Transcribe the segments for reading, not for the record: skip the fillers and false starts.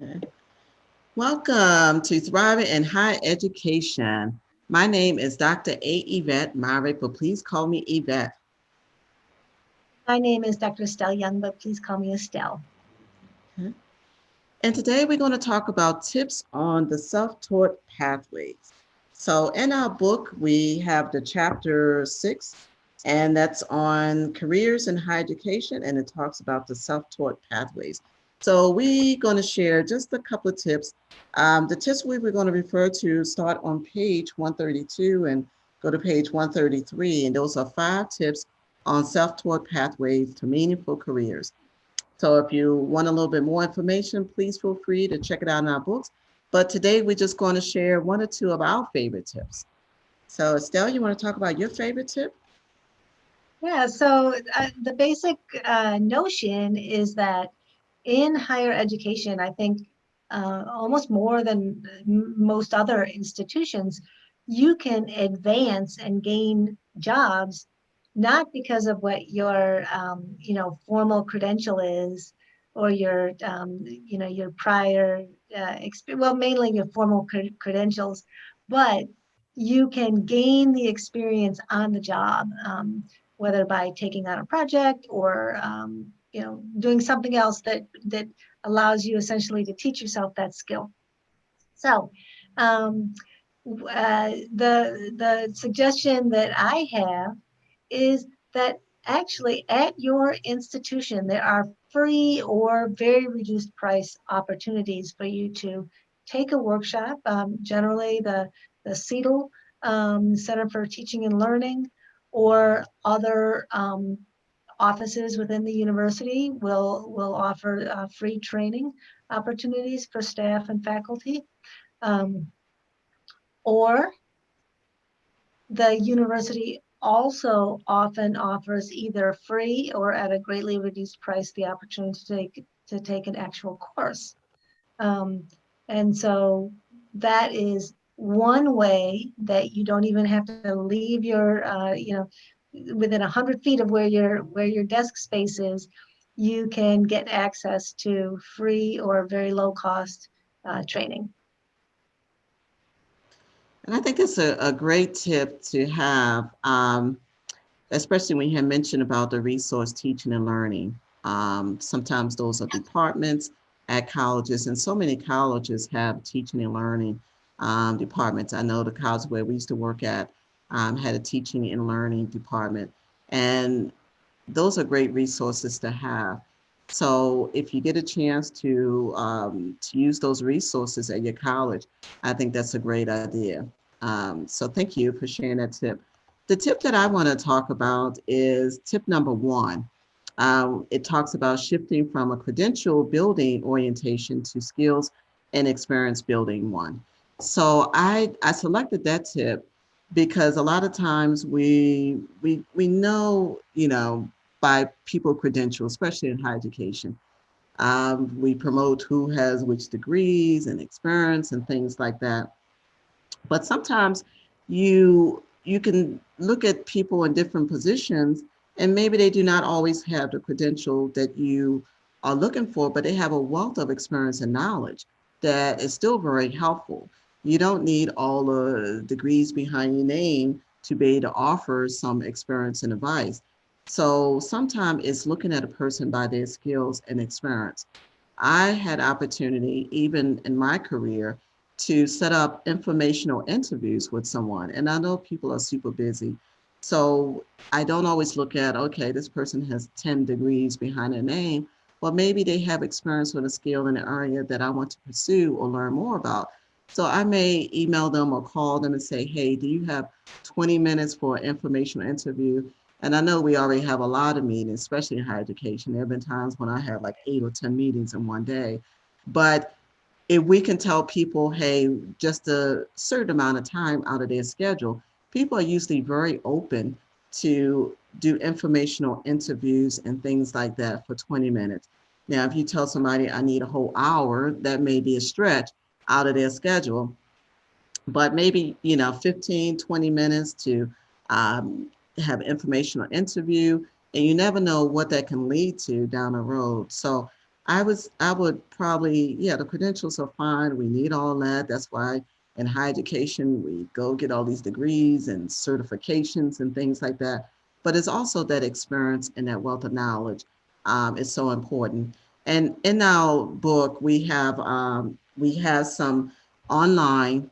Okay. Welcome to Thriving in Higher Education. My name is Dr. A. Yvette Myrick, but please call me Yvette. My name is Dr. Estelle Young, but please call me Estelle. Okay. And today we're going to talk about tips on the self-taught pathways. So in our book, we have the chapter 6, and that's on careers in higher education, and it talks about the self-taught pathways. So we're going to share just a couple of tips. The tips we're going to refer to start on page 132 and go to page 133, and those are 5 tips on self-taught pathways to meaningful careers. So if you want a little bit more information, please feel free to check it out in our books. But today we're just going to share one or two of our favorite tips. So Estelle, you want to talk about your favorite tip? Yeah, so the basic notion is that in higher education, I think almost more than most other institutions, you can advance and gain jobs not because of what your formal credential is or your prior well, mainly your formal credentials, but you can gain the experience on the job, whether by taking on a project or doing something else that allows you essentially to teach yourself that skill. So the suggestion that I have is that actually at your institution there are free or very reduced price opportunities for you to take a workshop. Generally, the CETL, Center for Teaching and Learning, or other offices within the university will offer free training opportunities for staff and faculty. Um, or the university also often offers either free or at a greatly reduced price the opportunity to take an actual course. Um, and so that is one way that you don't even have to leave within 100 feet of where your desk space is. You can get access to free or very low cost training. And I think it's a great tip to have, especially when you had mentioned about the resource teaching and learning. Sometimes those are departments at colleges, and so many colleges have teaching and learning departments. I know the college where we used to work at had a teaching and learning department, and those are great resources to have. So if you get a chance to use those resources at your college, I think that's a great idea. So thank you for sharing that tip. The tip that I want to talk about is tip number 1. It talks about shifting from a credential building orientation to skills and experience building one. So I selected that tip because a lot of times we know, by people credentials, especially in higher education. We promote who has which degrees and experience and things like that. But sometimes you can look at people in different positions, and maybe they do not always have the credential that you are looking for, but they have a wealth of experience and knowledge that is still very helpful. You don't need all the degrees behind your name to be able to offer some experience and advice. So sometimes it's looking at a person by their skills and experience. I had opportunity, even in my career, to set up informational interviews with someone. And I know people are super busy. So I don't always look at, okay, this person has 10 degrees behind their name. Well, maybe they have experience with a skill in an area that I want to pursue or learn more about. So I may email them or call them and say, hey, do you have 20 minutes for an informational interview? And I know we already have a lot of meetings, especially in higher education. There have been times when I have like 8 or 10 meetings in one day. But if we can tell people, hey, just a certain amount of time out of their schedule, people are usually very open to do informational interviews and things like that for 20 minutes. Now, if you tell somebody I need a whole hour, that may be a stretch out of their schedule, but maybe, 15, 20 minutes to um, have informational interview, and you never know what that can lead to down the road. So I would probably, yeah, the credentials are fine. We need all that. That's why in higher education, we go get all these degrees and certifications and things like that. But it's also that experience and that wealth of knowledge is so important. And in our book, we have some online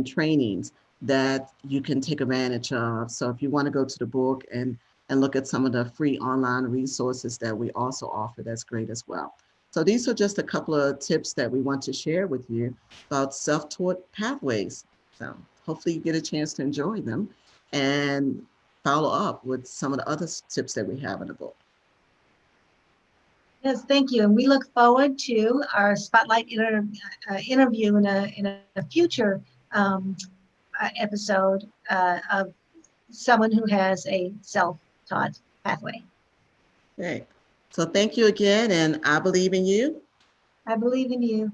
trainings that you can take advantage of. So if you want to go to the book and look at some of the free online resources that we also offer, that's great as well. So these are just a couple of tips that we want to share with you about self-taught pathways. So hopefully you get a chance to enjoy them and follow up with some of the other tips that we have in the book. Yes, thank you. And we look forward to our spotlight interview in a future episode of someone who has a self-taught pathway. Okay. So thank you again, and I believe in you. I believe in you.